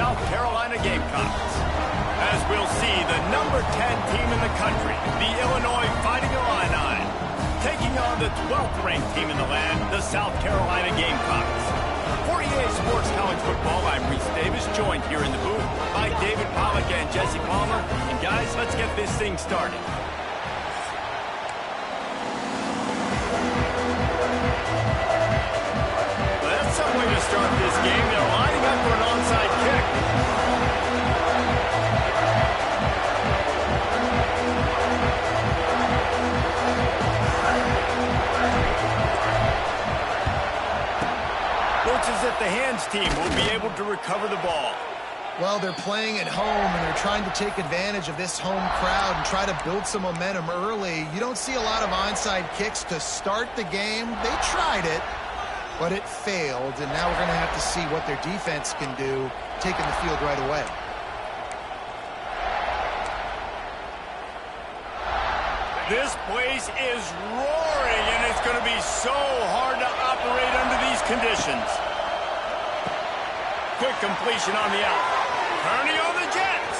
South Carolina Gamecocks. As we'll see, the number 10 team in the country, the Illinois Fighting Illini, taking on the 12th-ranked team in the land, the South Carolina Gamecocks. For EA Sports College Football, I'm Reese Davis, joined here in the booth by David Pollack and Jesse Palmer. And guys, let's get this thing started. Well, that's some way to start this game. They're lining up for an onside kick. Looks as if the hands team will be able to recover the ball. Well, they're playing at home, and they're trying to take advantage of this home crowd and try to build some momentum early. You don't see a lot of onside kicks to start the game. They tried it, but it failed, and now we're going to have to see what their defense can do, taking the field right away. This place is roaring, and it's going to be so hard to operate under these conditions. Quick completion on the out. Kearney on the Jets.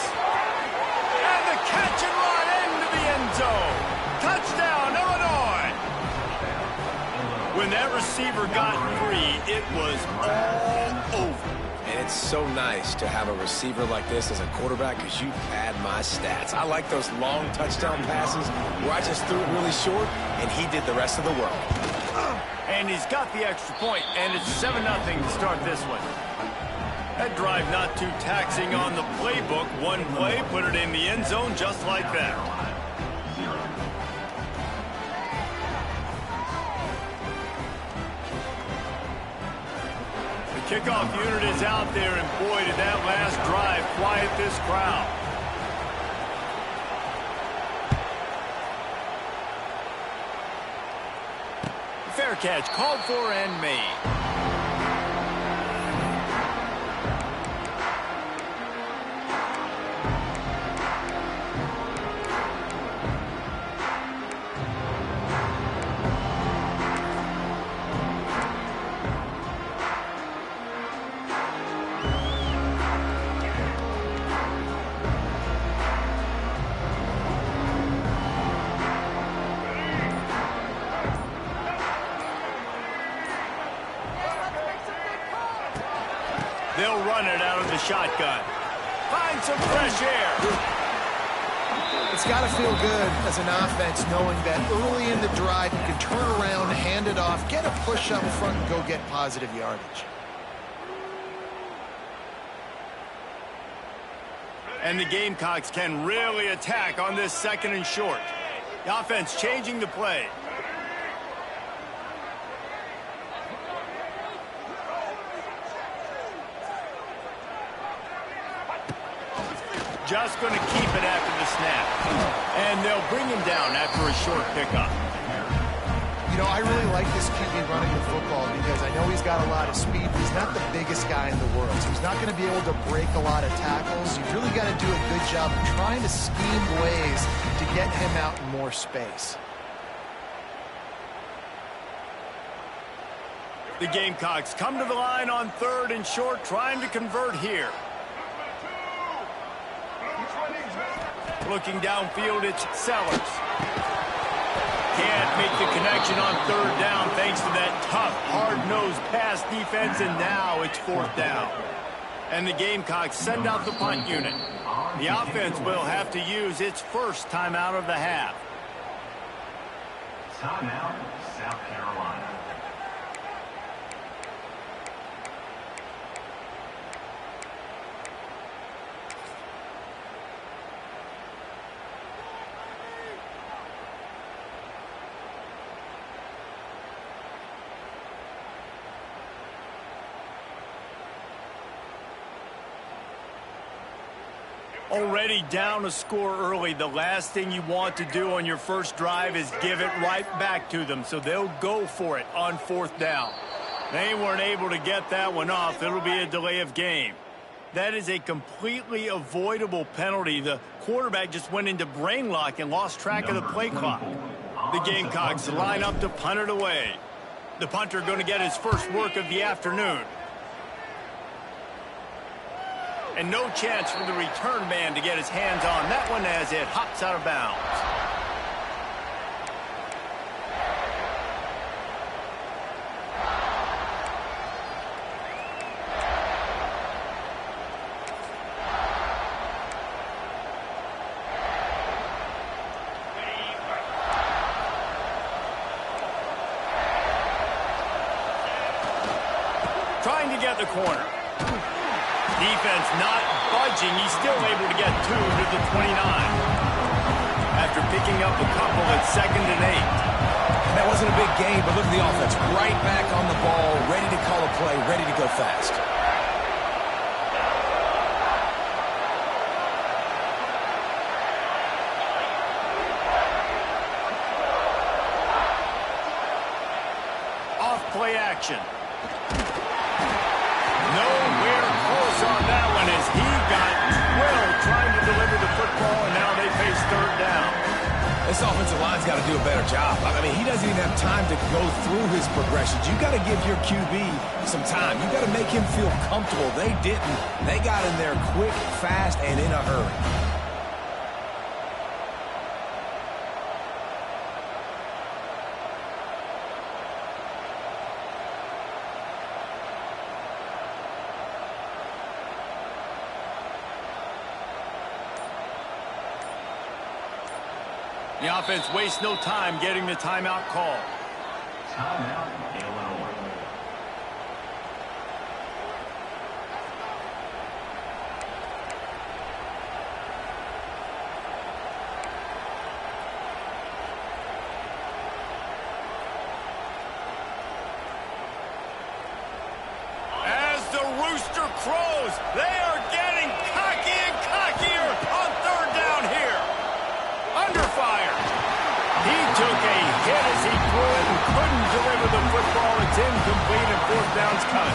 And the catch and run into the end zone. Touchdown, Illinois. When that receiver got free, it was all over. And it's so nice to have a receiver like this as a quarterback because you pad my stats. I like those long touchdown passes where I just threw it really short and he did the rest of the work. And he's got the extra point, and it's 7-0 to start this one. That drive not too taxing on the playbook. One play, put it in the end zone just like that. The kickoff unit is out there, and boy, did that last drive quiet this crowd. Fair catch, called for and made. They'll run it out of the shotgun. Find some fresh air. It's got to feel good as an offense knowing that early in the drive you can turn around, hand it off, get a push up front, and go get positive yardage. And the Gamecocks can really attack on this 2nd and short. The offense changing the play. Just going to keep it after the snap. And they'll bring him down after a short pickup. You know, I really like this QB running the football because I know he's got a lot of speed, but he's not the biggest guy in the world. So he's not going to be able to break a lot of tackles. You've really got to do a good job of trying to scheme ways to get him out in more space. The Gamecocks come to the line on 3rd and short, trying to convert here. Looking downfield, it's Sellers. Can't make the connection on 3rd down thanks to that tough, hard-nosed pass defense, and now it's 4th down. And the Gamecocks send out the punt unit. The offense will have to use its first timeout of the half. Timeout, South Carolina. Already down a score early. The last thing you want to do on your first drive is give it right back to them, so they'll go for it on 4th down. They weren't able to get that one off. It'll be a delay of game. That is a completely avoidable penalty. The quarterback just went into brain lock and lost track of the play clock. The Gamecocks line up to punt it away. The punter going to get his first work of the afternoon. And no chance for the return man to get his hands on that one as it hops out of bounds. Trying to get the corner. Defense not budging. He's still able to get 2 to the 29. After picking up a couple at 2nd and 8. That wasn't a big game, but look at the offense. Right back on the ball, ready to call a play, ready to go fast. Off play action. Nowhere close on that one as he got drilled trying to deliver the football, and now they face 3rd down. This offensive line's got to do a better job. I mean, he doesn't even have time to go through his progressions. You got to give your QB some time. You got to make him feel comfortable. They didn't. They got in there quick, fast, and in a hurry. The offense wastes no time getting the timeout call. Timeout, Illinois. As the rooster crows, they are getting cocky and cockier on 3rd down here. Under fire. He took a hit as he threw it and couldn't deliver the football. It's incomplete and 4th down's cut.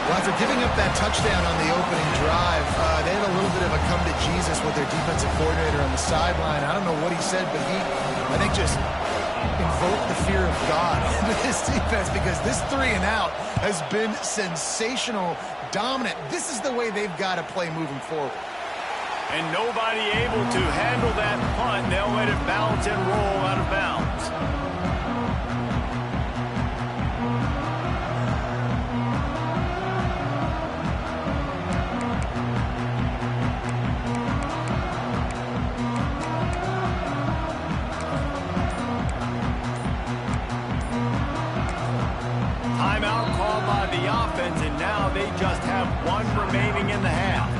Well, after giving up that touchdown on the opening drive, they had a little bit of a come to Jesus with their defensive coordinator on the sideline. I don't know what he said, but he, I think, just invoked the fear of God into this defense because this 3 and out has been sensational, dominant. This is the way they've got to play moving forward. And nobody able to handle that punt. They'll let it bounce and roll out of bounds. Timeout called by the offense, and now they just have 1 remaining in the half.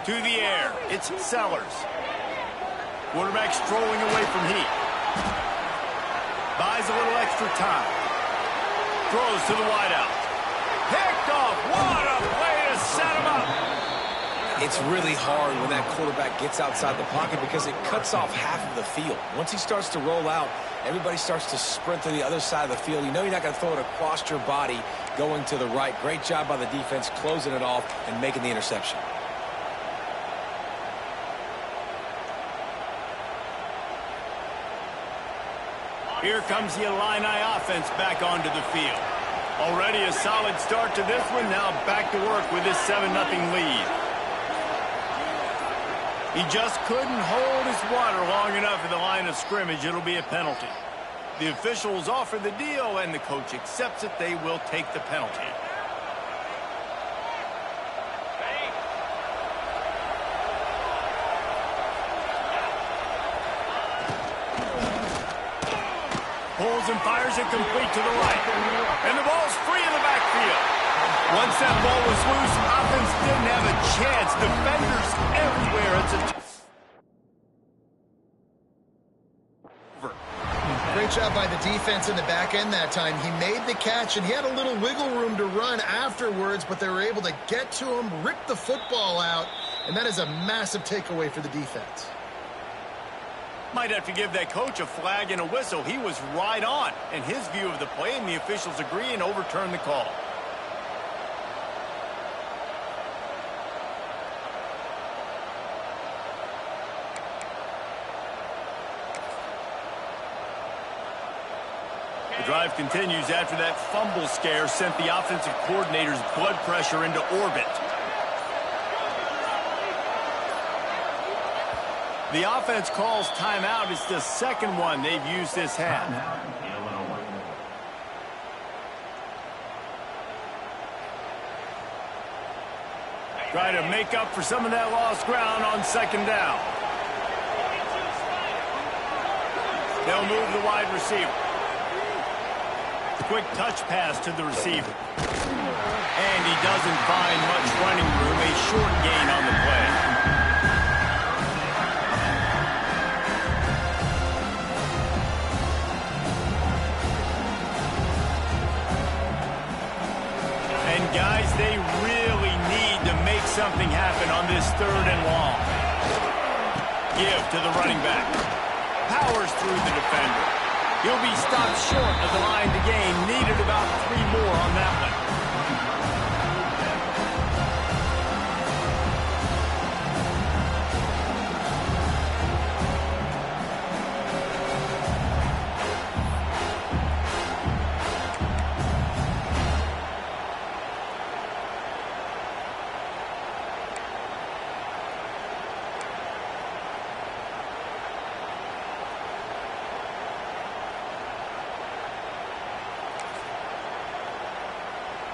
To the air, it's Sellers. Quarterback strolling away from heat. Buys a little extra time. Throws to the wideout. Picked off. What a play to set him up. It's really hard when that quarterback gets outside the pocket because it cuts off half of the field. Once he starts to roll out, everybody starts to sprint to the other side of the field. You know you're not going to throw it across your body going to the right. Great job by the defense closing it off and making the interception. Here comes the Illini offense back onto the field. Already a solid start to this one. Now back to work with his 7-0 lead. He just couldn't hold his water long enough at the line of scrimmage. It'll be a penalty. The officials offer the deal, and the coach accepts it. They will take the penalty. Pulls and fires it complete to the right. And the ball's free in the backfield. Once that ball was loose, offense didn't have a chance. Defenders everywhere. It's a Great job by the defense in the back end that time. He made the catch, and he had a little wiggle room to run afterwards, but they were able to get to him, rip the football out, and that is a massive takeaway for the defense. Might have to give that coach a flag and a whistle. He was right on in his view of the play, and the officials agree and overturn the call. The drive continues after that fumble scare sent the offensive coordinator's blood pressure into orbit. The offense calls timeout. It's the second one they've used this half. Try to make up for some of that lost ground on second down. They'll move the wide receiver. Quick touch pass to the receiver. And he doesn't find much running room. A short gain on the play. And guys, they really need to make something happen on this third and long. Give to the running back. Powers through the defender. He'll be stopped short of the line to gain. Needed about 3 more on that one.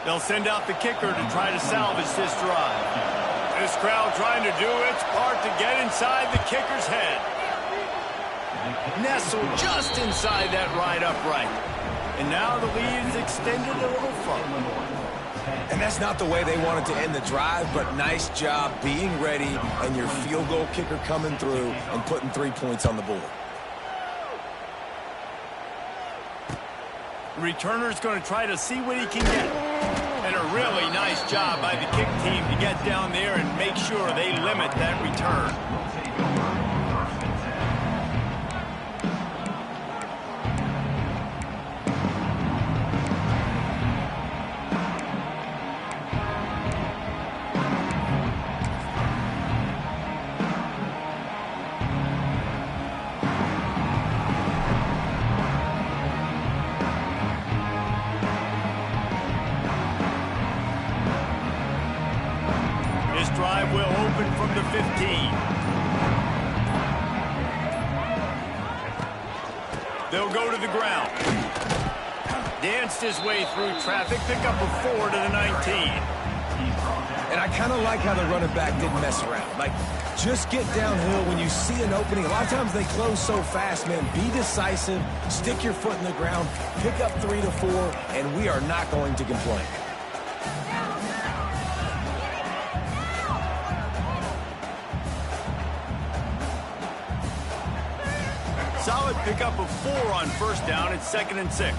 They'll send out the kicker to try to salvage this drive. This crowd trying to do its part to get inside the kicker's head. Nestled just inside that right upright. And now the lead is extended a little further. And that's not the way they wanted to end the drive, but nice job being ready and your field goal kicker coming through and putting 3 points on the board. The returner's going to try to see what he can get. And a really nice job by the kick team to get down there and make sure they limit that return. Drive will open from the 15. They'll go to the ground. Danced his way through traffic, pick up a 4 to the 19. And I kind of like how the running back didn't mess around. Like, just get downhill when you see an opening. A lot of times they close so fast, man. Be decisive, stick your foot in the ground, pick up 3 to 4, and we are not going to complain. Solid pickup of 4 on first down. It's 2nd and 6.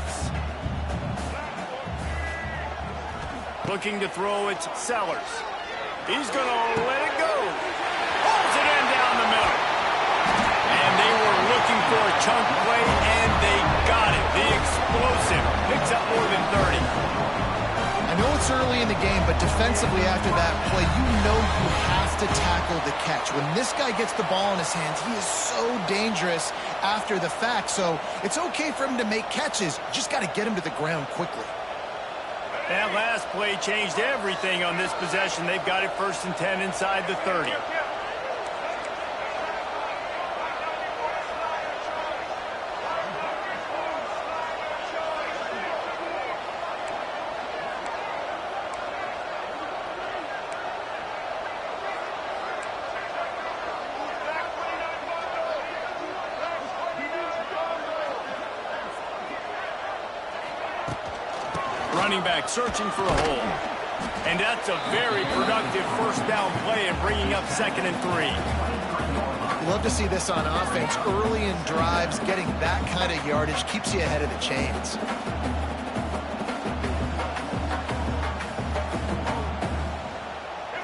Looking to throw, it's Sellers. He's going to let it go. Pulls it in down the middle. And they were looking for a chunk play, and they got it. The explosive picks up more than 30. I know it's early in the game, but defensively after that play, you know you have to tackle the catch. When this guy gets the ball in his hands, he is so dangerous after the fact. So it's okay for him to make catches. You just got to get him to the ground quickly. That last play changed everything on this possession. They've got it 1st and 10 inside the 30. Running back searching for a hole. And that's a very productive first down play and bringing up 2nd and 3. Love to see this on offense. Early in drives, getting that kind of yardage keeps you ahead of the chains.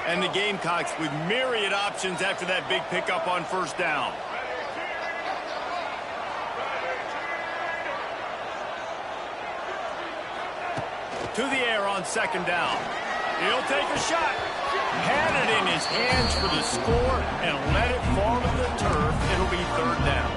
And the Gamecocks with myriad options after that big pickup on first down. To the air on second down. He'll take a shot. Had it in his hands for the score and let it fall to the turf. It'll be third down.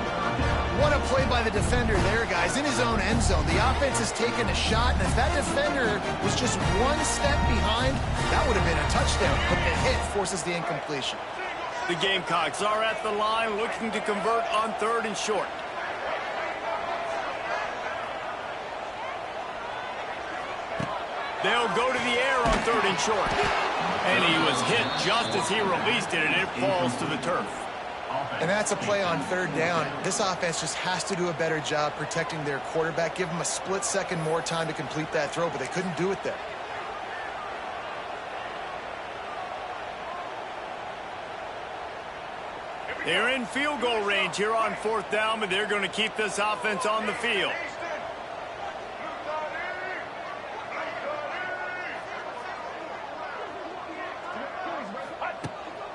What a play by the defender there, guys. In his own end zone, the offense has taken a shot, and if that defender was just one step behind, that would have been a touchdown. But the hit forces the incompletion. The Gamecocks are at the line looking to convert on third and short. They'll go to the air on third and short. And he was hit just as he released it, and it falls to the turf. And that's a play on third down. This offense just has to do a better job protecting their quarterback. Give him a split second more time to complete that throw, but they couldn't do it there. They're in field goal range here on fourth down, but they're going to keep this offense on the field.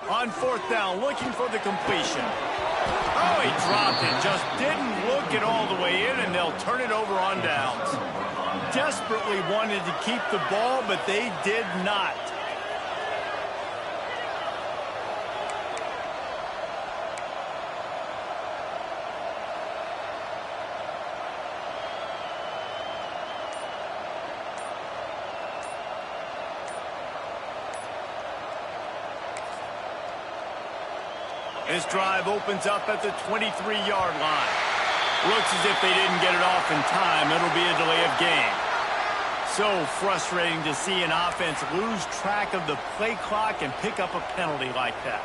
On fourth down, looking for the completion. Oh, he dropped it. Just didn't look it all the way in, and they'll turn it over on downs. Desperately wanted to keep the ball, but they did not. This drive opens up at the 23-yard line. Looks as if they didn't get it off in time. It'll be a delay of game. So frustrating to see an offense lose track of the play clock and pick up a penalty like that.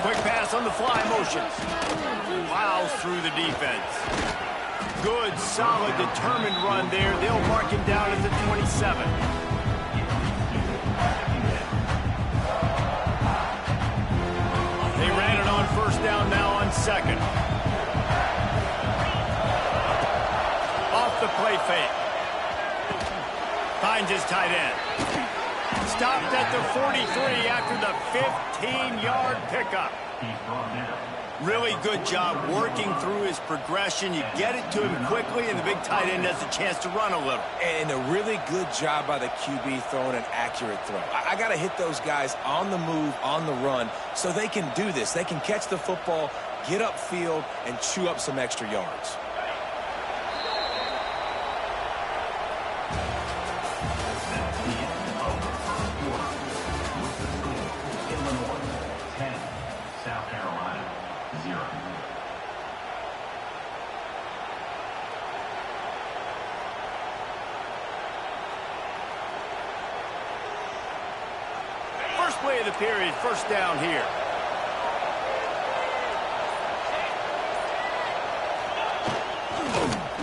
Quick pass on the fly motion. Plows through the defense. Good, solid, determined run there. They'll mark him down at the 27. They ran it on first down, now on second. Off the play fake. Finds his tight end. Stopped at the 43 after the 15-yard pickup. Really good job working through his progression. You get it to him quickly, and the big tight end has a chance to run a little. And a really good job by the QB throwing an accurate throw. I got to hit those guys on the move, on the run, so they can do this. They can catch the football, get upfield, and chew up some extra yards. Play of the period, first down here.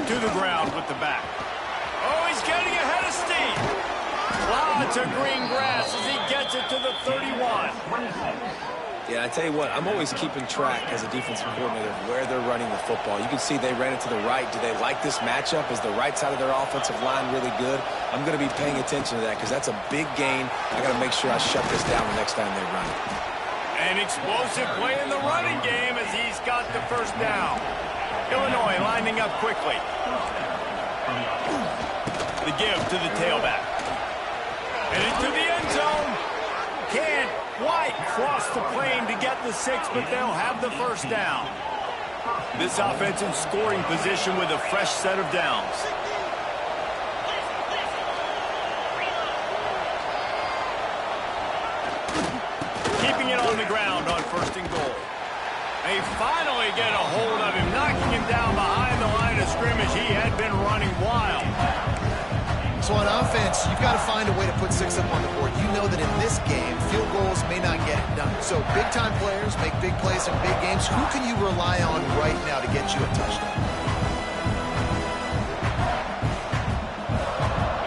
To the ground with the back. Oh, he's getting ahead of steam. Lots of green grass as he gets it to the 31. Yeah, I tell you what, I'm always keeping track as a defensive coordinator of where they're running the football. You can see they ran it to the right. Do they like this matchup? Is the right side of their offensive line really good? I'm going to be paying attention to that because that's a big gain. I got to make sure I shut this down the next time they run it. An explosive play in the running game as he's got the first down. Illinois lining up quickly. The give to the tailback. And into the end zone. Can't quite cross the plane to get the 6, but they'll have the first down. This offense in scoring position with a fresh set of downs. Keeping it on the ground on first and goal. They finally get a hold of him, knocking him down behind the line of scrimmage. He had been running wild. So on offense, you've got to find a way to put 6 up on the board. You know that in this game, field goals may not get it done. So big-time players make big plays in big games. Who can you rely on right now to get you a touchdown?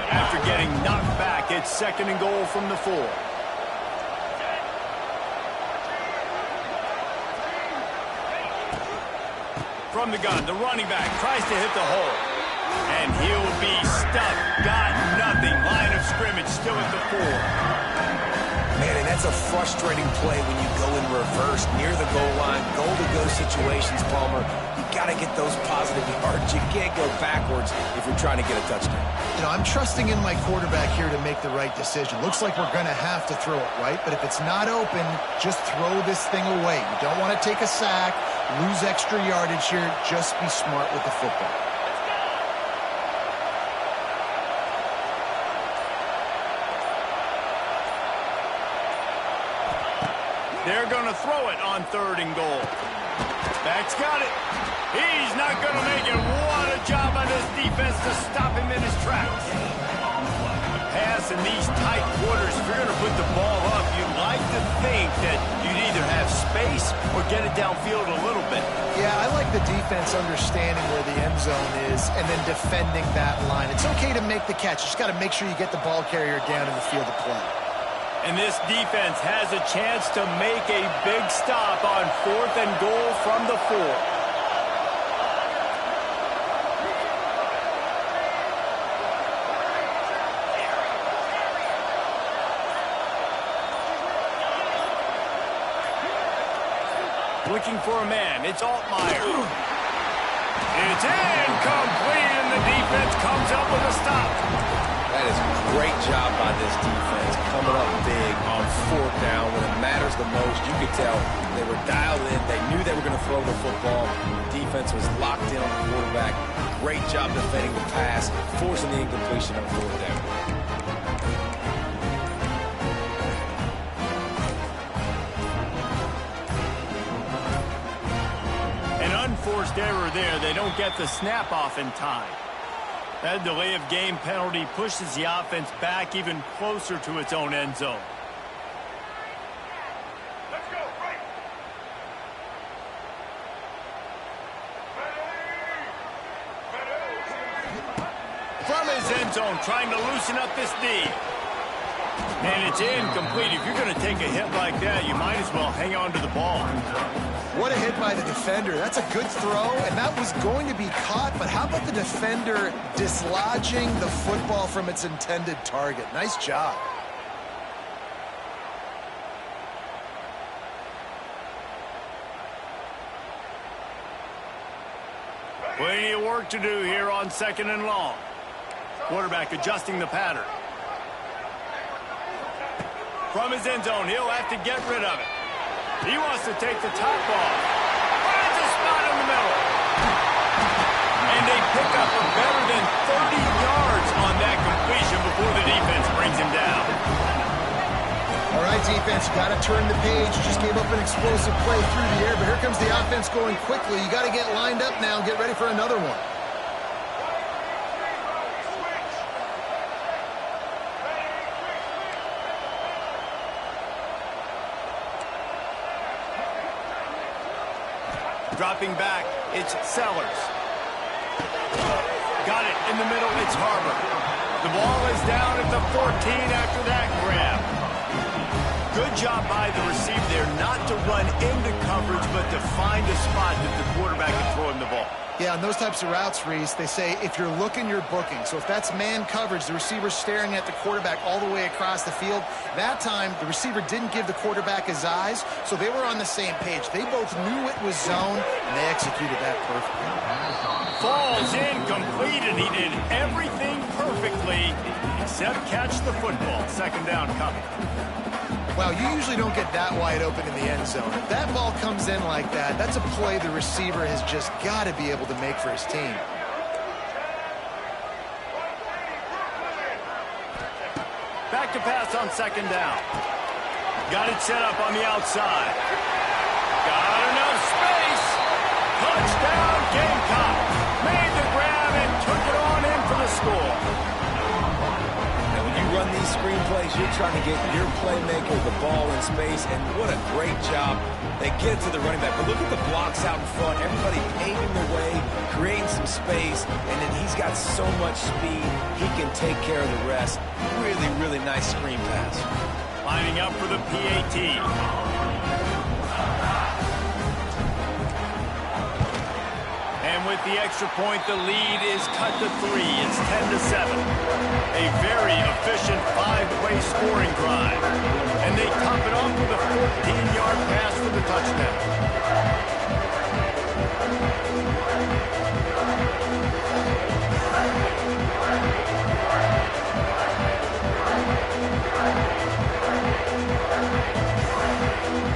After getting knocked back, it's second and goal from the 4. From the gun, the running back tries to hit the hole. And he'll be stuck. Got nothing. Line of scrimmage still at the 4. Man, and that's a frustrating play when you go in reverse near the goal line, goal-to-go situations, Palmer. You got to get those positive yards. You can't go backwards if you're trying to get a touchdown. You know, I'm trusting in my quarterback here to make the right decision. Looks like we're going to have to throw it, right? But if it's not open, just throw this thing away. You don't want to take a sack, lose extra yardage here. Just be smart with the football. They're going to throw it on 3rd and goal. Back's got it. He's not going to make it. What a job by this defense to stop him in his tracks. A pass in these tight quarters, if you're going to put the ball up, you'd like to think that you'd either have space or get it downfield a little bit. Yeah, I like the defense understanding where the end zone is and then defending that line. It's okay to make the catch. You just got to make sure you get the ball carrier down in the field of play. And this defense has a chance to make a big stop on 4th and goal from the 4. Looking for a man. It's Altmaier. It's incomplete, and the defense comes up with a stop. That is a great job by this defense, coming up big on 4th down when it matters the most. You could tell they were dialed in. They knew they were going to throw the football. The defense was locked in on the quarterback. Great job defending the pass, forcing the incompletion on 4th down. An unforced error there. They don't get the snap off in time. That delay of game penalty pushes the offense back even closer to its own end zone. Let's go, right. From his end zone, trying to loosen up this D. And it's incomplete. If you're going to take a hit like that, you might as well hang on to the ball. What a hit by the defender. That's a good throw, and that was going to be caught, but how about the defender dislodging the football from its intended target? Nice job. Plenty of work to do here on 2nd and long. Quarterback adjusting the pattern. From his end zone, he'll have to get rid of it. He wants to take the top off. Finds a spot in the middle. And they pick up a better than 30 yards on that completion before the defense brings him down. All right, defense, you got to turn the page. You just gave up an explosive play through the air, but here comes the offense going quickly. You got to get lined up now and get ready for another one. Dropping back, it's Sellers. Got it in the middle, it's Harbor. The ball is down at the 14 after that grab. Good job by the receiver there, not to run into coverage, but to find a spot that the quarterback can throw him the ball. Yeah, on those types of routes, Reese, they say if you're looking, you're booking. So if that's man coverage, the receiver's staring at the quarterback all the way across the field. That time, the receiver didn't give the quarterback his eyes, so they were on the same page. They both knew it was zone, and they executed that perfectly. Falls incomplete, and he did everything perfectly except catch the football. 2nd down coming. Wow, you usually don't get that wide open in the end zone. If that ball comes in like that, that's a play the receiver has just got to be able to make for his team. Back to pass on 2nd down. Got it set up on the outside. Got enough space. Touchdown, Gamecock. Made the grab and took it on in for the score. Run these screenplays, you're trying to get your playmaker the ball in space, and what a great job. They get it to the running back, but look at the blocks out in front. Everybody paving the way, creating some space, and then he's got so much speed, he can take care of the rest. Really, really nice screen pass. Lining up for the PAT. And with the extra point, the lead is cut to 3. It's 10-7. A very efficient 5-play scoring drive. And they top it off with a 14-yard pass for the touchdown.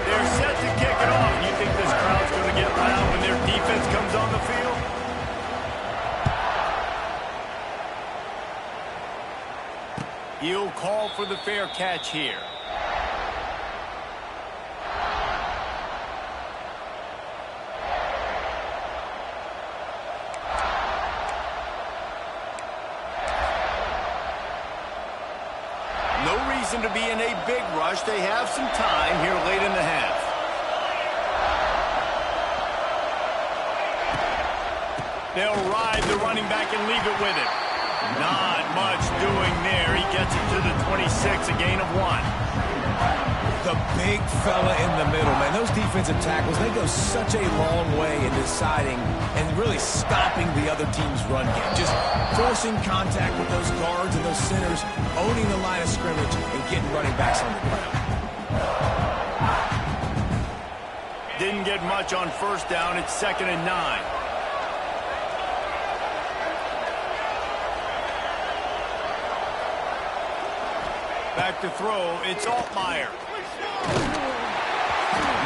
They're set to kick it off. You think this crowd's going to get loud when their defense comes on the field? He'll call for the fair catch here. No reason to be in a big rush. They have some time here late in the half. They'll ride the running back and leave it with it. Not much doing there. He gets it to the 26, a gain of 1. The big fella in the middle, man. Those defensive tackles, they go such a long way in deciding and really stopping the other team's run game. Just forcing contact with those guards and those centers, owning the line of scrimmage, and getting running backs on the ground. Didn't get much on first down. It's 2nd and 9. Back to throw. It's Altmaier.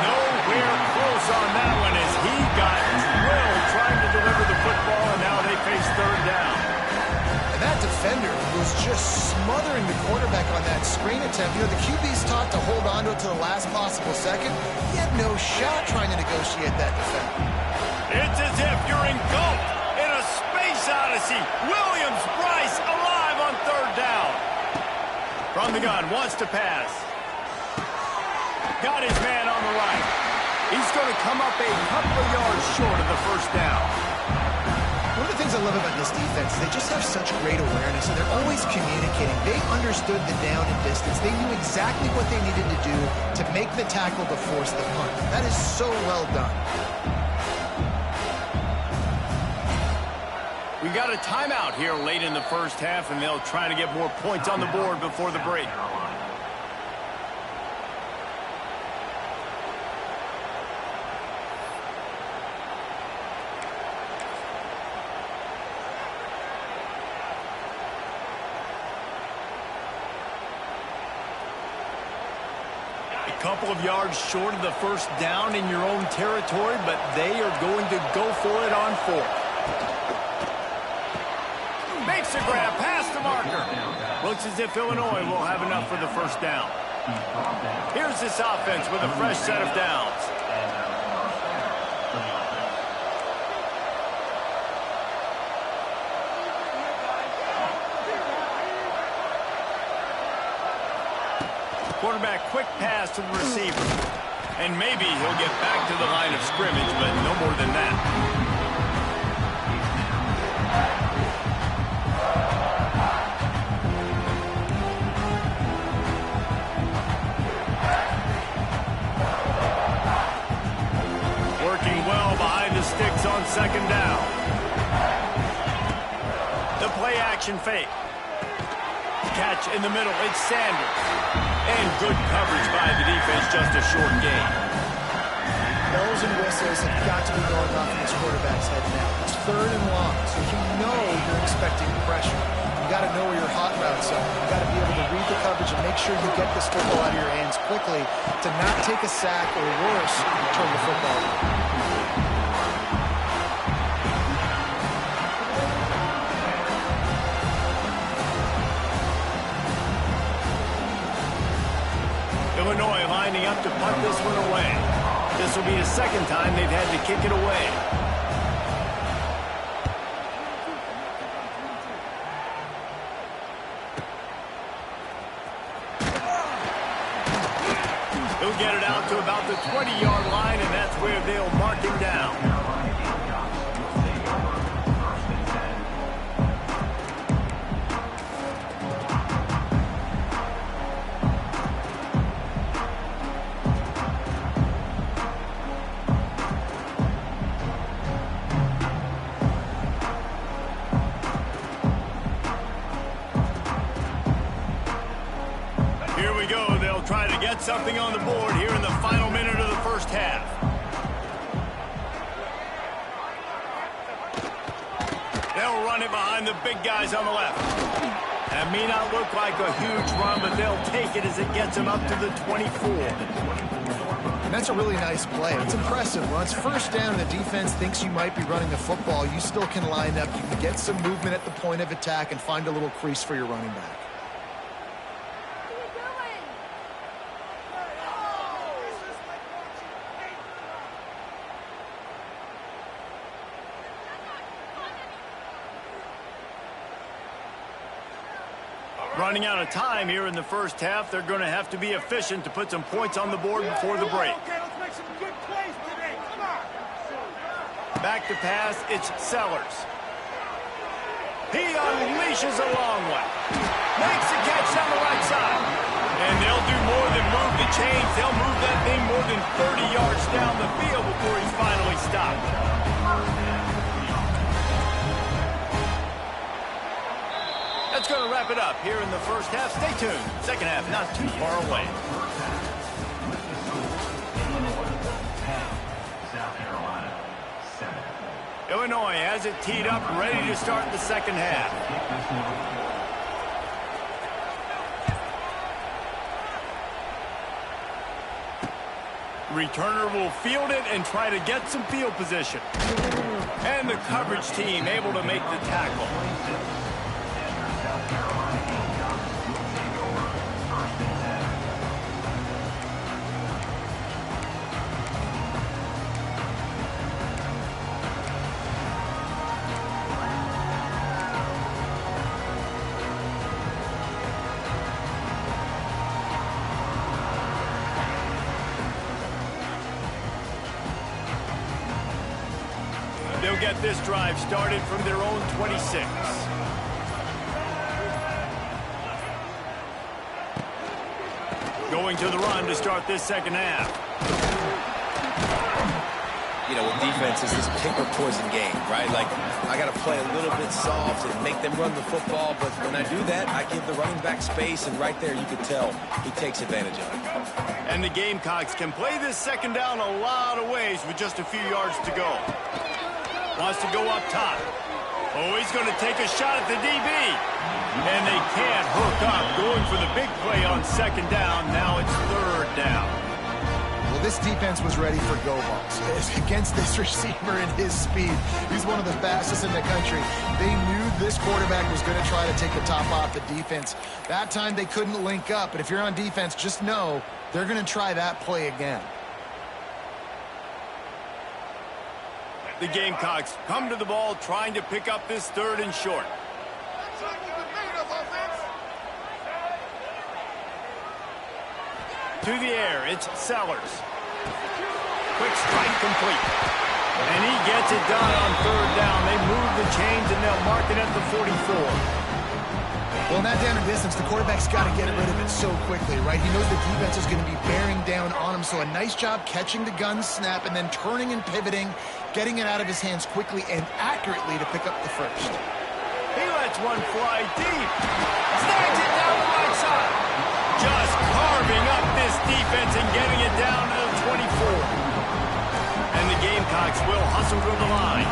Nowhere close on that one as he got drilled trying to deliver the football, and now they face 3rd down. And that defender was just smothering the quarterback on that screen attempt. You know, the QB's taught to hold on to it to the last possible second. He had no shot trying to negotiate that defender. It's as if you're engulfed in a space odyssey. Williams Bryce alive on 3rd down. From the gun, wants to pass. Got his man on the right. He's going to come up a couple of yards short of the 1st down. One of the things I love about this defense is they just have such great awareness, and they're always communicating. They understood the down and distance. They knew exactly what they needed to do to make the tackle to force the punt. That is so well done. We got a timeout here late in the 1st half, and they'll try to get more points on the board before the break. A couple of yards short of the 1st down in your own territory, but they are going to go for it on 4th. Makes a grab past the marker. Looks as if Illinois will have enough for the 1st down. Here's this offense with a fresh set of downs. Quarterback, quick pass to the receiver. And maybe he'll get back to the line of scrimmage, but no more than that. Sticks on 2nd down. The play action fake. Catch in the middle. It's Sanders. And good coverage by the defense. Just a short gain. Bells and whistles have got to be going off in this quarterback's head now. It's 3rd and long, so you know you're expecting pressure. You got to know where your hot routes are. You got to be able to read the coverage and make sure you get this football out of your hands quickly to not take a sack or worse, turn the football over. Illinois lining up to punt this one away. This will be the 2nd time they've had to kick it away. He'll get it out to about the 20-yard line, and that's where they'll mark him down. get something on the board here in the final minute of the first half. They'll run it behind the big guys on the left. That may not look like a huge run, but they'll take it as it gets them up to the 24. And that's a really nice play. It's impressive. When it's first down and the defense thinks you might be running the football, you still can line up. You can get some movement at the point of attack and find a little crease for your running back. Running out of time here in the first half. They're going to have to be efficient to put some points on the board before the break. Okay, let's make some good plays today. Come on. Back to pass, it's Sellers. He unleashes a long one. Makes the catch down the right side. And they'll do more than move the chains. They'll move that thing more than 30 yards down the field before he's finally stopped. That's going to wrap it up here in the first half. Stay tuned. Second half, not too far away. South Carolina, 7. Illinois has it teed up, ready to start the second half. Returner will field it and try to get some field position. And the coverage team able to make the tackle. They'll get this drive started from their own 26. Going to the run to start this second half. You know, with defense, it's this pick or poison game, right? Like, I got to play a little bit soft and make them run the football, but when I do that, I give the running back space, and right there you can tell he takes advantage of it. And the Gamecocks can play this second down a lot of ways with just a few yards to go. Wants to go up top. Oh, he's going to take a shot at the DB. And they can't hook up. Going for the big play on second down. Now it's third down. Well, this defense was ready for go balls against this receiver and his speed. He's one of the fastest in the country. They knew this quarterback was going to try to take the top off the defense. That time they couldn't link up. But if you're on defense, just know they're going to try that play again. The Gamecocks come to the ball trying to pick up this third and short. To the air, it's Sellers. Quick strike complete. And he gets it done on third down. They move the chains and they'll mark it at the 44. Well, in that down and distance, the quarterback's got to get rid of it so quickly, right? He knows the defense is going to be bearing down on him, so a nice job catching the gun snap and then turning and pivoting, getting it out of his hands quickly and accurately to pick up the first. He lets one fly deep. Snags it down the right side. Just carving up this defense and getting it down to the 24. And the Gamecocks will hustle to the line.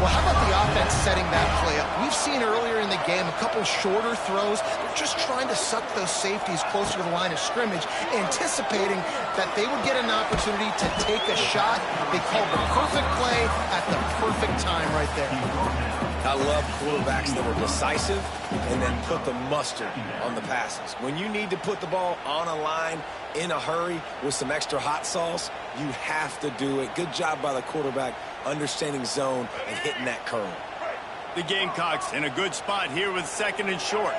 Well, how about the offense setting that play up? We've seen earlier in the game a couple shorter throws. They're just trying to suck those safeties closer to the line of scrimmage, anticipating that they would get an opportunity to take a shot. They called the perfect play at the perfect time right there. I love quarterbacks that were decisive and then put the mustard on the passes. When you need to put the ball on a line in a hurry with some extra hot sauce, you have to do it. Good job by the quarterback understanding zone and hitting that curl. The Gamecocks in a good spot here with second and short.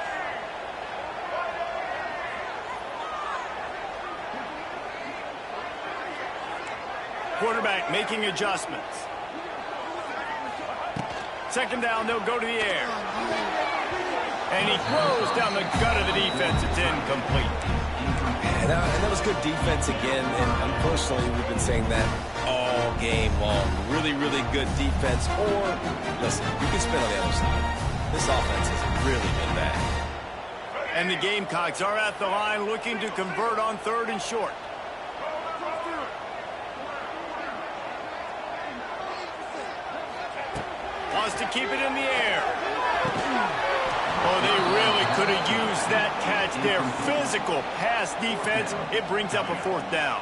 Quarterback making adjustments. Second down, they'll go to the air. And he throws down the gut of the defense. It's incomplete. And that was good defense again. And unfortunately, we've been saying that all game long. Really, really good defense. Or, listen, you can spin on the other side. This offense has really been bad. And the Gamecocks are at the line looking to convert on 3rd and short. Wants to keep it in the air. Oh, they really could have used that catch there. Physical pass defense. It brings up a 4th down.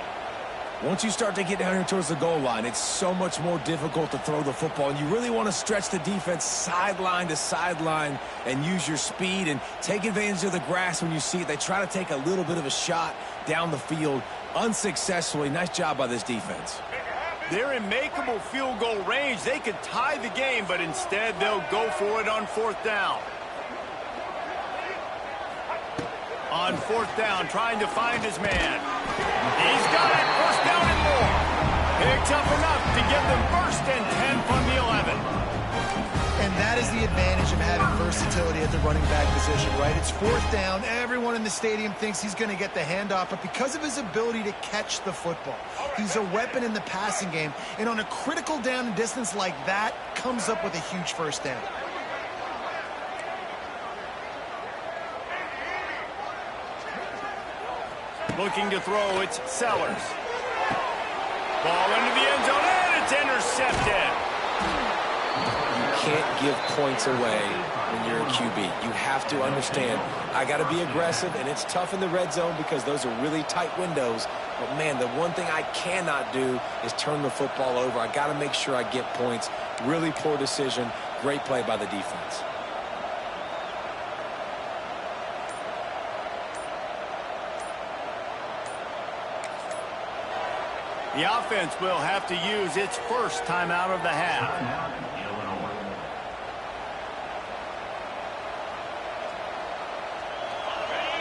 Once you start to get down here towards the goal line, it's so much more difficult to throw the football. And you really want to stretch the defense sideline to sideline and use your speed and take advantage of the grass when you see it. They try to take a little bit of a shot down the field unsuccessfully. Nice job by this defense. They're in makeable field goal range. They could tie the game, but instead they'll go for it on 4th down. On 4th down, trying to find his man. He's got it. 1st down and more. Picks up enough to get them 1st and 10 from the 11. And that is the advantage of having versatility at the running back position, right? It's 4th down. Everyone in the stadium thinks he's going to get the handoff, but because of his ability to catch the football, he's a weapon in the passing game. And on a critical down and distance like that, comes up with a huge 1st down. Looking to throw, it's Sellers. Ball into the end zone, and it's intercepted. You can't give points away when you're a QB. You have to understand, I got to be aggressive, and it's tough in the red zone because those are really tight windows. But, man, the one thing I cannot do is turn the football over. I got to make sure I get points. Really poor decision. Great play by the defense. The offense will have to use its 1st timeout of the half.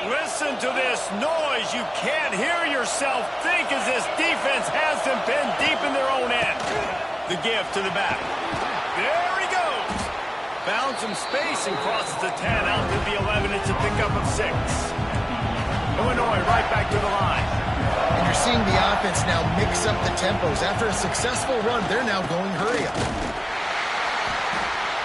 Listen to this noise. You can't hear yourself think as this defense has them pinned deep in their own end. The give to the back. There he goes. Found some space and crosses the 10 out to the 11. It's a pickup of 6. Illinois right back to the line. And you're seeing the offense now mix up the tempos. After a successful run, they're now going hurry up.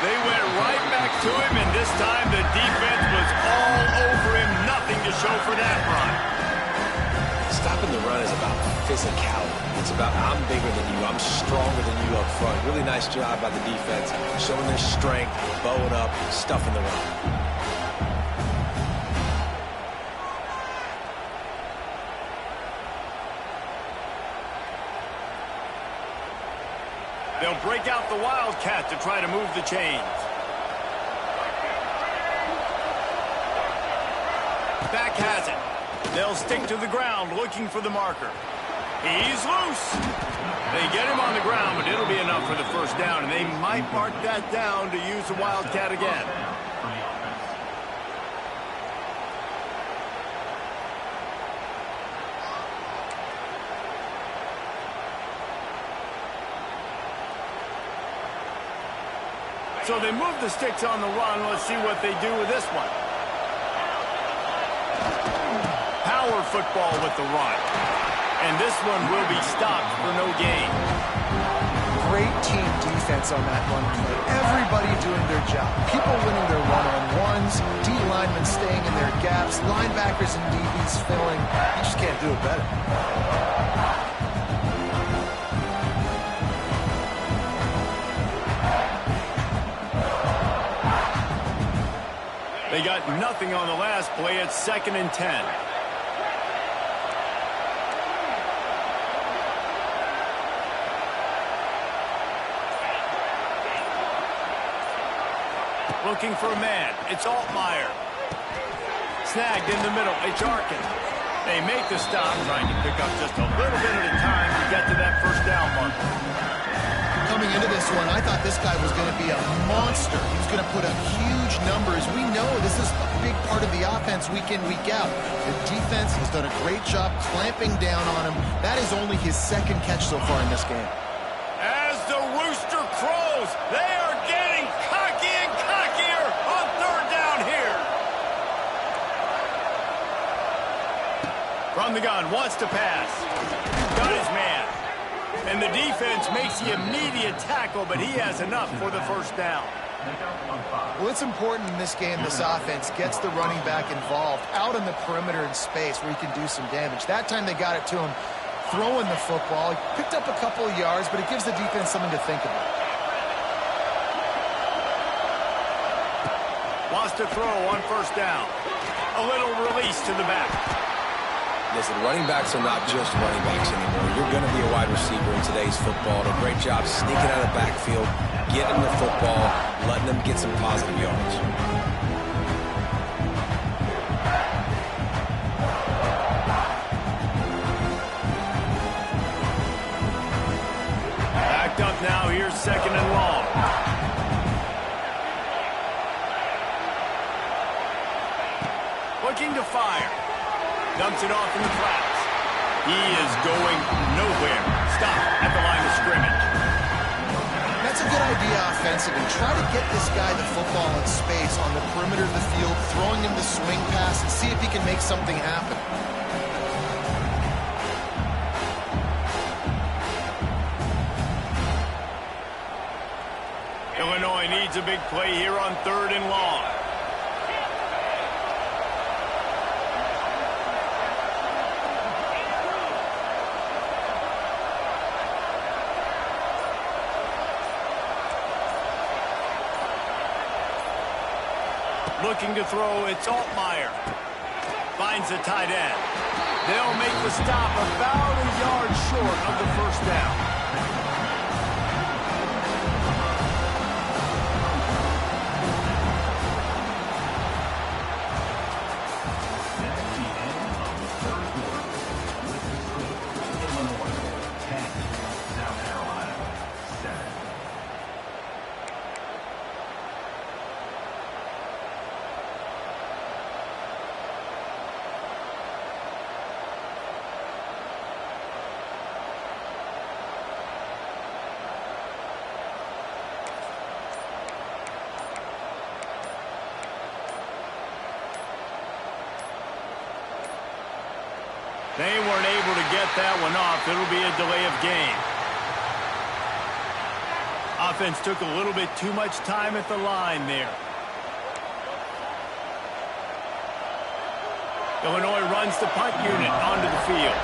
They went right back to him, and this time the defense was all over him. Nothing to show for that run. Stopping the run is about physicality. It's about I'm bigger than you. I'm stronger than you up front. Really nice job by the defense, showing their strength, bowing up, stuffing the run. They'll break out the Wildcat to try to move the chains. Back has it. They'll stick to the ground looking for the marker. He's loose. They get him on the ground, but it'll be enough for the 1st down, and they might mark that down to use the Wildcat again. So they move the sticks on the run. Let's see what they do with this one. Power football with the run. And this one will be stopped for no gain. Great team defense on that run play. Everybody doing their job. People winning their one-on-ones, D linemen staying in their gaps, linebackers and DBs filling. You just can't do it better. They got nothing on the last play. It's 2nd and 10. Looking for a man. It's Altmaier. Snagged in the middle. It's Arkin. They make the stop, trying to pick up just a little bit at a time to get to that 1st down mark. Coming into this one, I thought this guy was going to be a monster. He was going to put up huge numbers. We know this is a big part of the offense week in, week out. The defense has done a great job clamping down on him. That is only his 2nd catch so far in this game. As the rooster crows, they are getting cocky and cockier on 3rd down here. From the gun, wants to pass. Got his man. And the defense makes the immediate tackle, but he has enough for the first down. Well, it's important in this game this offense gets the running back involved out on the perimeter in space where he can do some damage. That time they got it to him throwing the football. He picked up a couple of yards, but it gives the defense something to think about. Wants to throw on first down. A little release to the back. Listen, running backs are not just running backs anymore. You're going to be a wide receiver in today's football. A great job sneaking out of the backfield, getting the football, letting them get some positive yards. Backed up now. Here's second and long. Looking to fire. Dumps it off in the flats. He is going nowhere. Stop at the line of scrimmage. That's a good idea offensively. Try to get this guy the football in space on the perimeter of the field, throwing him the swing pass, and see if he can make something happen. Illinois needs a big play here on third and long. Looking to throw, it's Altmaier. Finds the tight end. They'll make the stop about a yard short of the first down. They weren't able to get that one off. It'll be a delay of game. Offense took a little bit too much time at the line there. Illinois runs the punt unit onto the field.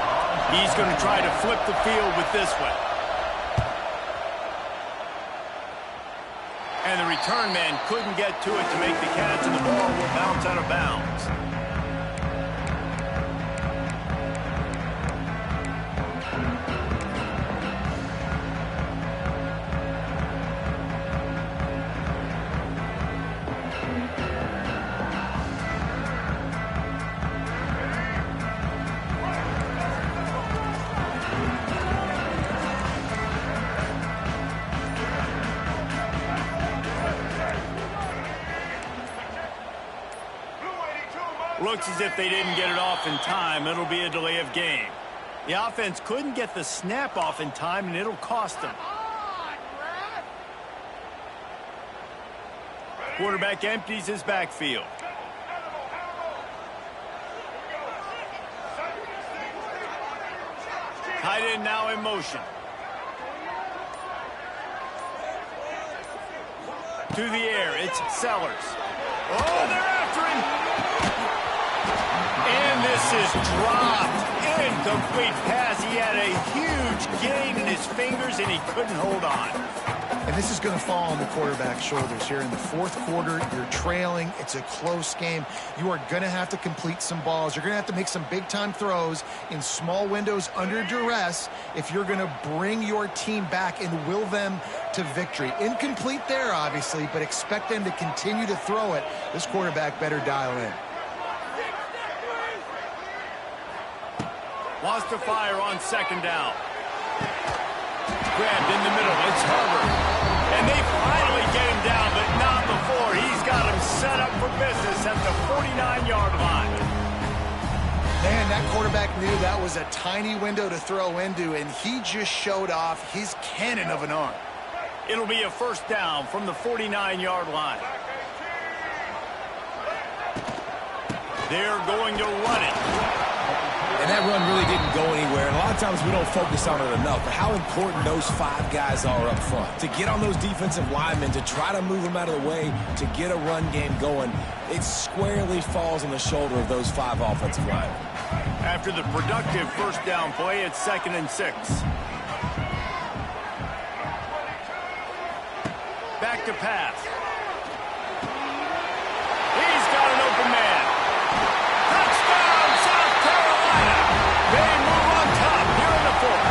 He's going to try to flip the field with this one. And the return man couldn't get to it to make the catch, and the ball will bounce out of bounds. Looks as if they didn't get it off in time. It'll be a delay of game. The offense couldn't get the snap off in time, and it'll cost them. Quarterback empties his backfield. Tight end now in motion. To the air, it's Sellers. Oh, they're after him. And this is dropped. Incomplete pass. He had a huge gain in his fingers, and he couldn't hold on. And this is going to fall on the quarterback's shoulders here in the fourth quarter. You're trailing. It's a close game. You are going to have to complete some balls. You're going to have to make some big-time throws in small windows under duress if you're going to bring your team back and will them to victory. Incomplete there, obviously, but expect them to continue to throw it. This quarterback better dial in. Wants to fire on second down. Grabbed in the middle. It's Hubbard. And they finally get him down, but not before. He's got him set up for business at the 49-yard line. Man, that quarterback knew that was a tiny window to throw into, and he just showed off his cannon of an arm. It'll be a first down from the 49-yard line. They're going to run it. And that run really didn't go anywhere. And a lot of times we don't focus on it enough. But how important those 5 guys are up front. To get on those defensive linemen, to try to move them out of the way, to get a run game going, it squarely falls on the shoulder of those 5 offensive linemen. After the productive first down play, it's 2nd and 6. Back to pass. He's got an open man. Touchdown, South Carolina. They move on top here in the 4th.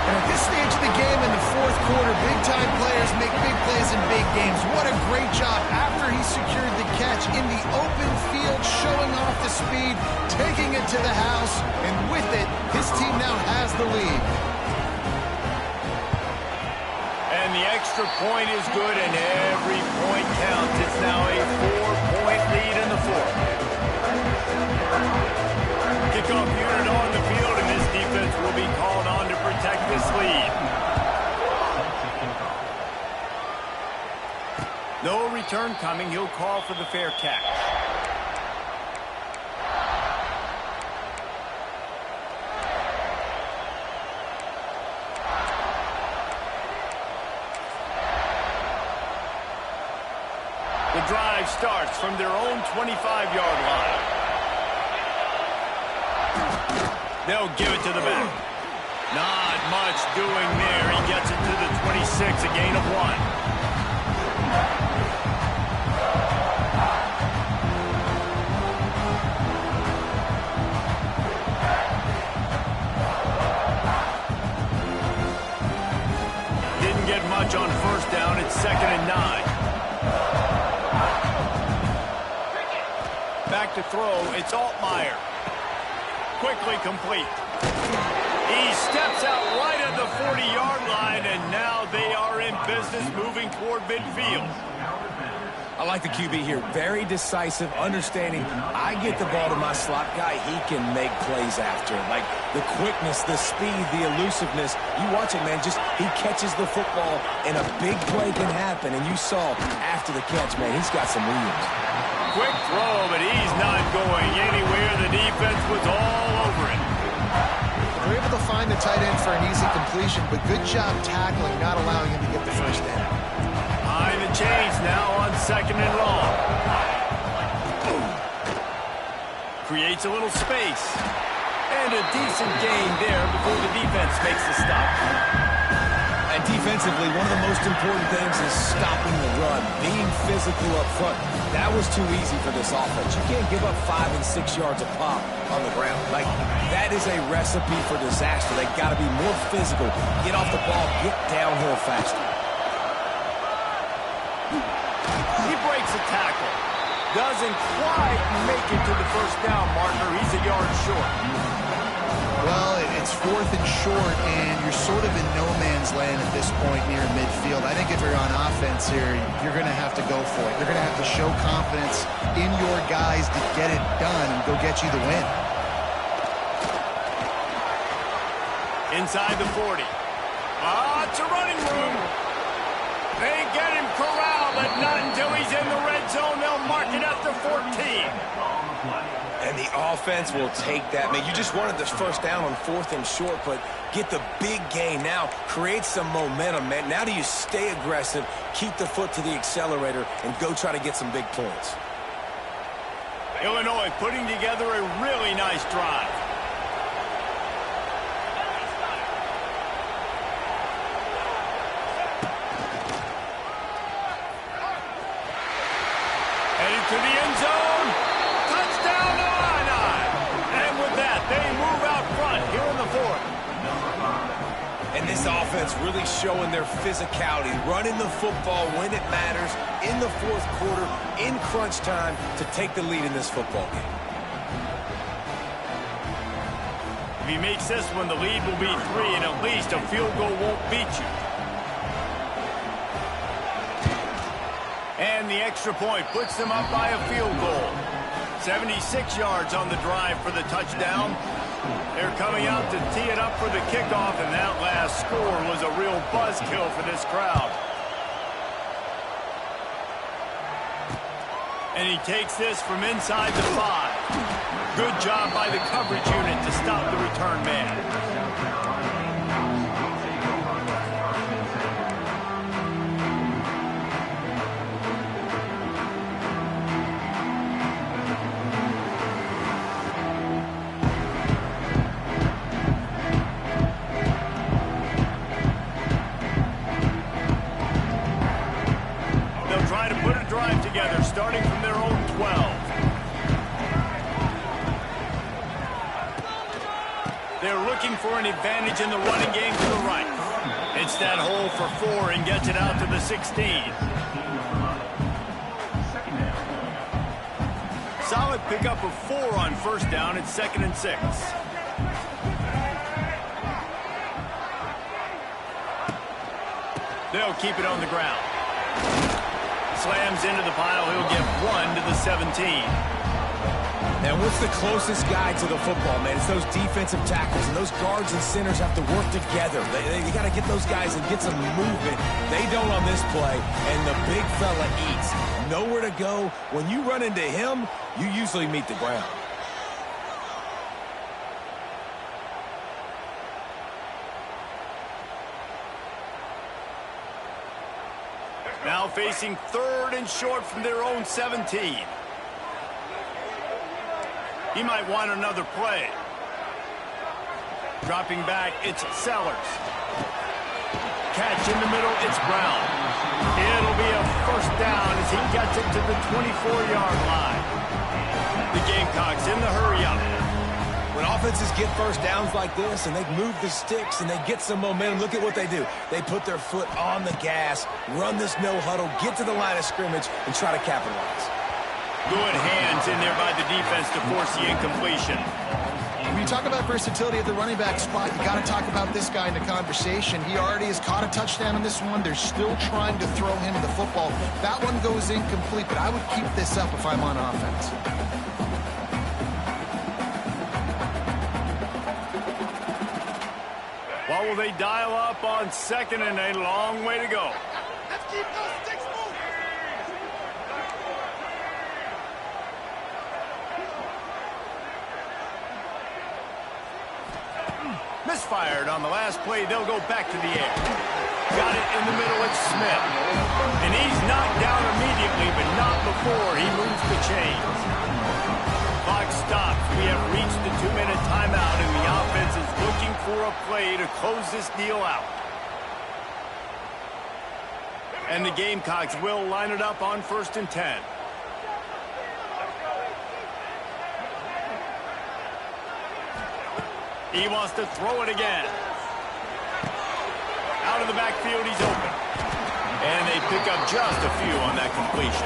And at this stage of the game in the 4th quarter, big-time players make big plays in big games. What a great job after he secured the catch in the open field, showing off the speed, taking it to the house, and with it, his team now has the lead. And the extra point is good, and every point counts. It's now a 4-point lead in the 4th. Kickoff unit on the field, and this defense will be called on to protect this lead. No return coming. He'll call for the fair catch. The drive starts from their own 25-yard line. They'll give it to the back. Not much doing there. He gets it to the 26, a gain of 1. Didn't get much on first down. It's 2nd and 9. Back to throw, it's Altmaier. Quickly complete. He steps out right at the 40-yard line, and now they are in business moving toward midfield. I like the QB here. Very decisive, understanding. I get the ball to my slot guy. He can make plays after it. Like the quickness, the speed, the elusiveness. You watch it, man. Just he catches the football, and a big play can happen. And you saw after the catch, man, he's got some wheels. Quick throw, but he's not going anywhere. The defense was all over it. They're able to find the tight end for an easy completion, but good job tackling, not allowing him to get the first down. Behind the chains now on 2nd and long. Creates a little space. And a decent gain there before the defense makes the stop. And defensively, one of the most important things is stopping the run, being physical up front. That was too easy for this offense. You can't give up 5 and 6 yards a pop on the ground. Like, that is a recipe for disaster. They got to be more physical, get off the ball, get downhill faster. He breaks a tackle. Doesn't quite make it to the first down marker. He's a yard short. Well, it's 4th and short, and you're sort of in no man's land at this point near midfield. I think if you're on offense here, you're going to have to go for it. You're going to have to show confidence in your guys to get it done and go get you the win. Inside the 40. It's a running room. They get him corralled, but not until he's in the red zone. They'll mark it at the 14. And the offense will take that. Man, you just wanted this first down on 4th and short, but get the big gain now. Create some momentum, man. Now do you stay aggressive, keep the foot to the accelerator, and go try to get some big points. Illinois putting together a really nice drive. Headed to the end zone. Touchdown, Illini. And with that, they move out front here in the 4th. And this offense really showing their physicality, running the football when it matters, in the 4th quarter, in crunch time, to take the lead in this football game. If he makes this one, the lead will be 3, and at least a field goal won't beat you. And the extra point puts them up by a field goal. 76 yards on the drive for the touchdown. They're coming out to tee it up for the kickoff, and that last score was a real buzzkill for this crowd. And he takes this from inside the 5. Good job by the coverage unit to stop the return man. They'll try to put a drive together, starting from their own 12. They're looking for an advantage in the running game to the right. It's that hole for 4 and gets it out to the 16. Solid pickup of 4 on first down. It's 2nd and 6. They'll keep it on the ground. Slams into the pile. He'll get 1 to the 17. And what's the closest guy to the football, man? It's those defensive tackles, and those guards and centers have to work together. They got to get those guys and get some movement. They don't on this play, and the big fella eats. Nowhere to go. When you run into him, you usually meet the ground. Now facing 3rd and short from their own 17. He might want another play. Dropping back, it's Sellers. Catch in the middle, it's Brown. It'll be a first down as he gets it to the 24-yard line. The Gamecocks in the hurry-up. When offenses get first downs like this and they move the sticks and they get some momentum, look at what they do. They put their foot on the gas, run this no-huddle, get to the line of scrimmage, and try to capitalize. Good hands in there by the defense to force the incompletion. When you talk about versatility at the running back spot, you got to talk about this guy in the conversation. He already has caught a touchdown in this one. They're still trying to throw him the football. That one goes incomplete, but I would keep this up if I'm on offense. What will they dial up on 2nd and a long way to go? Let's keep those sticks moving. Misfired on the last play. They'll go back to the air. Got it in the middle. It's Smith. And he's knocked down immediately, but not before he moves the chains. Clock stops. We have reached the 2-minute timeout, and the offense is looking for a play to close this deal out. And the Gamecocks will line it up on 1st and 10. He wants to throw it again. Out of the backfield, he's open. And they pick up just a few on that completion.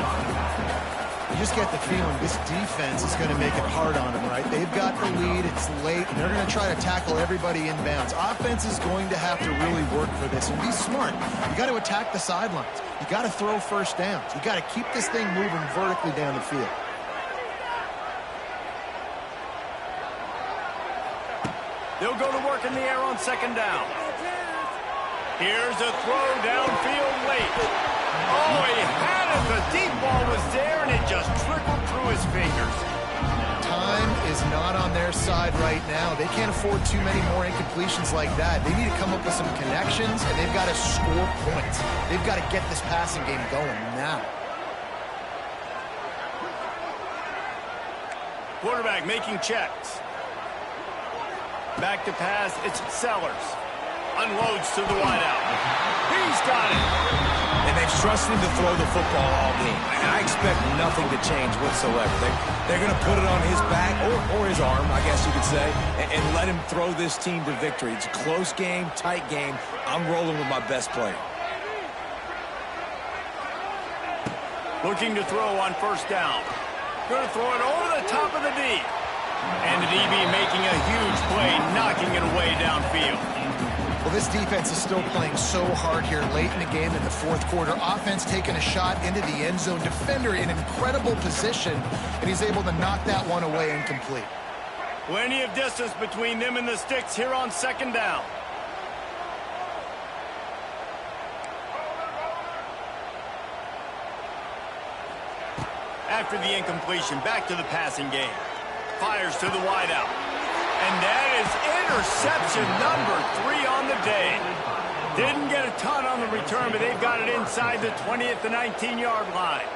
You just get the feeling this defense is going to make it hard on them, right? They've got the lead, it's late, and they're going to try to tackle everybody inbounds. Offense is going to have to really work for this and be smart. You got to attack the sidelines. You got to throw first downs. You got to keep this thing moving vertically down the field. They'll go to work in the air on 2nd down. Here's a throw downfield late. Oh, he had it. The deep ball was there, and it just trickled through his fingers. Time is not on their side right now. They can't afford too many more incompletions like that. They need to come up with some connections, and they've got to score points. They've got to get this passing game going now. Quarterback making checks. Back to pass, it's Sellers. Unloads to the wideout. He's got it. And they've trusted him to throw the football all game. And I expect nothing to change whatsoever. They're going to put it on his back, or his arm, I guess you could say, and let him throw this team to victory. It's a close game, tight game. I'm rolling with my best player. Looking to throw on 1st down. Going to throw it over the top of the D. And the DB making a huge play, knocking it away downfield. Well, this defense is still playing so hard here late in the game in the 4th quarter. Offense taking a shot into the end zone. Defender in incredible position, and he's able to knock that one away incomplete. Plenty of distance between them and the sticks here on 2nd down. After the incompletion, back to the passing game. Fires to the wideout. And that is interception number 3 on the day. Didn't get a ton on the return, but they've got it inside the 20 at the 19-yard line.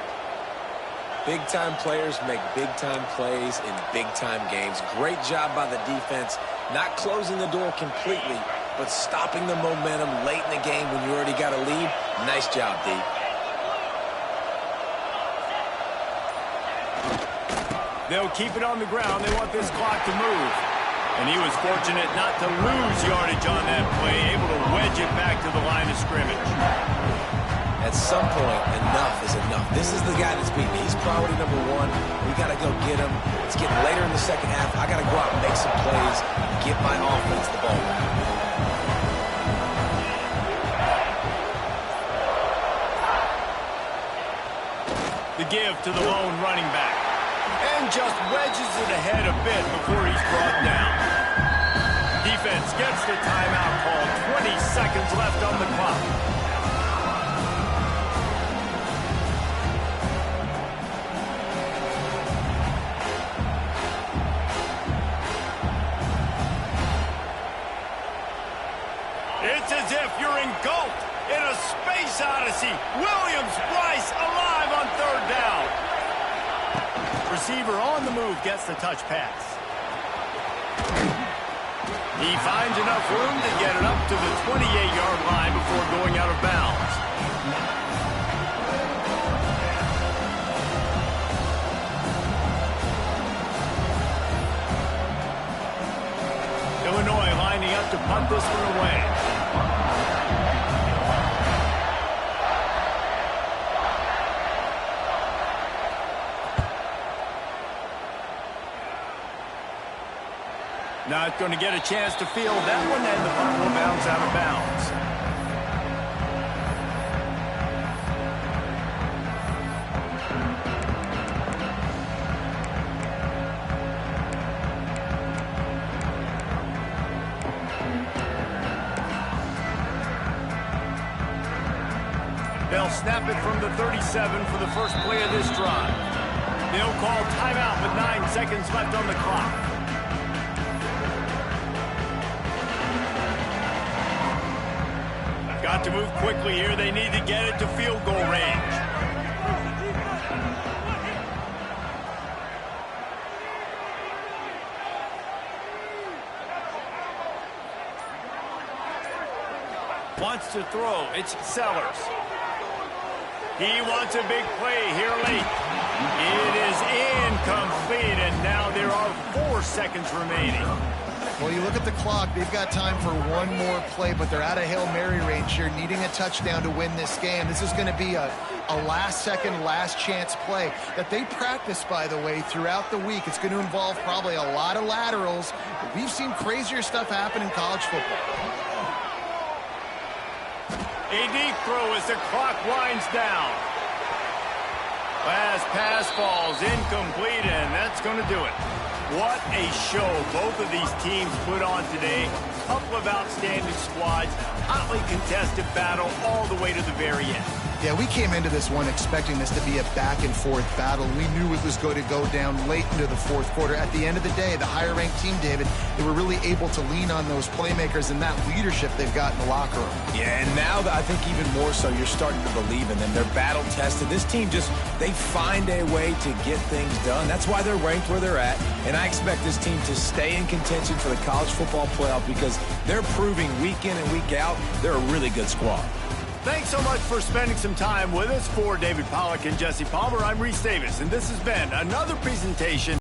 Big-time players make big-time plays in big-time games. Great job by the defense, not closing the door completely, but stopping the momentum late in the game when you already got a lead. Nice job, D. They'll keep it on the ground. They want this clock to move. And he was fortunate not to lose yardage on that play, able to wedge it back to the line of scrimmage. At some point, enough is enough. This is the guy that's beating me. He's priority number 1. We got to go get him. It's getting later in the second half. I got to go out and make some plays, get my offense the ball back. The give to the lone running back. And just wedges it ahead a bit before he's brought down. Defense gets the timeout call. 20 seconds left on the clock. It's as if you're engulfed in a space odyssey. Williams-Brice alive on 3rd down. Receiver on the move gets the touch pass. He finds enough room to get it up to the 28-yard line before going out of bounds. Illinois lining up to punt this one away. Not going to get a chance to field that one, and the punt will bounce out of bounds. They'll snap it from the 37 for the first play of this drive. They'll call timeout with 9 seconds left on the clock. Got to move quickly here. They need to get it to field goal range. Wants to throw. It's Sellers. He wants a big play here late. It is incomplete, and now there are 4 seconds remaining. Well, you look at the clock, they've got time for one more play, but they're out of Hail Mary range here, needing a touchdown to win this game. This is going to be a last-second, last-chance play that they practice, by the way, throughout the week. It's going to involve probably a lot of laterals. We've seen crazier stuff happen in college football. A deep throw as the clock winds down. Last pass falls incomplete, and that's going to do it. What a show both of these teams put on today. Couple of outstanding squads, hotly contested battle all the way to the very end. Yeah, we came into this one expecting this to be a back-and-forth battle. We knew it was going to go down late into the 4th quarter. At the end of the day, the higher-ranked team, David, they were really able to lean on those playmakers and that leadership they've got in the locker room. Yeah, and now I think even more so, you're starting to believe in them. They're battle-tested. This team they find a way to get things done. That's why they're ranked where they're at. And I expect this team to stay in contention for the college football playoff because they're proving week in and week out they're a really good squad. Thanks so much for spending some time with us. For David Pollack and Jesse Palmer, I'm Reese Davis, and this has been another presentation